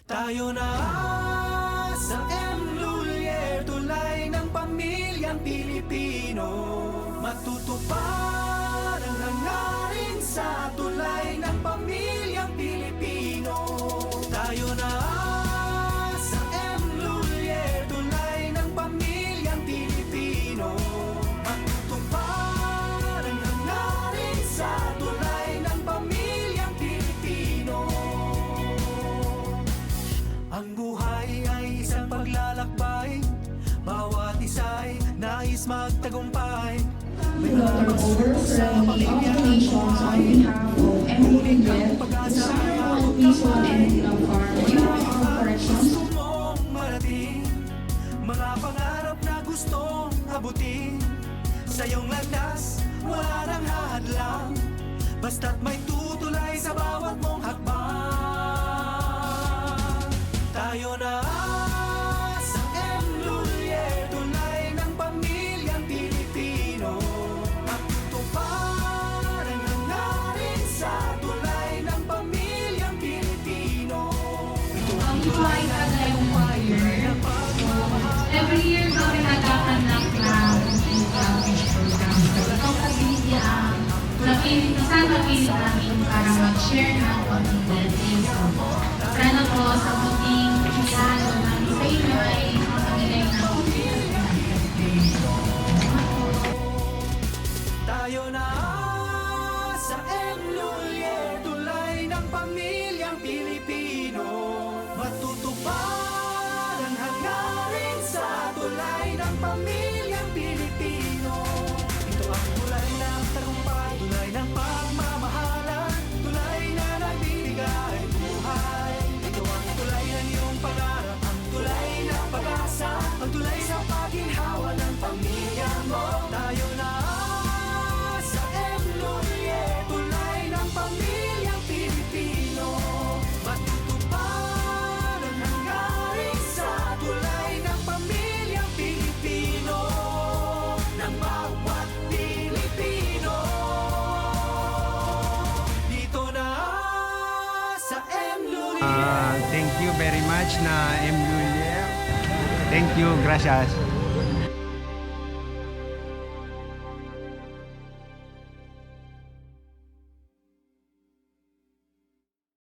Tayo na sa M. Lulier, tulay ng pamilyang Pilipino. Matutupad ang hangarin sa tulay ng pamilyang Pilipino. Tayo na sa M. Lulier, tulay ng pamilyang Pilipino. Matutupad ang hangarin sa tulay ng pamilyang Pilipino. Ang buhay ay isang paglalakbay, bawat isa'y nais magtagumpay. May over from the operations on behalf of every breath, the Sarah Peaceful and Love Farm, Bureau of Corrections. Gusto mong marating, mga pangarap na gustong abutin. Sa iyong landas, wala nang hadlang, basta't may tutulay sa bawat mong hakbang. Tayo na sa M. Lulier, tulay ng pamilyang Pilipino. Matutupad ang hangarin sa tulay ng pamilyang Pilipino. Ito ang Ito ay tagumpay. Every year kami nagaganap ng outreach program. Itong pag-ibig saan napilit namin para mag-share ng konting blessings. Sana po sa munting regalo namin sa inyo ay makabigay ng konting. Tayo na sa M. Lulier, tulay ng pamilyang Pilipino. Matutupad ang hangarin sa tulay ng pamilyang Pilipino. Ito ang tulay ng tagumpay, tulay ng pagmamahalan, tulay na nagbibigay buhay. Ito ang tulay ng iyong pangarap, ang tulay ng pag-asa, ang tulay sa pagginhawa ng pamilya mo. Tayo na sa M. Lulier, tulay ng pamilyang Pilipino. Matutupad ang hangarin sa tulay ng pamilyang Pilipino, ng bawat Pilipino. Dito na sa M. Lulier. Thank you very much na M. Julia. Thank you, gracias.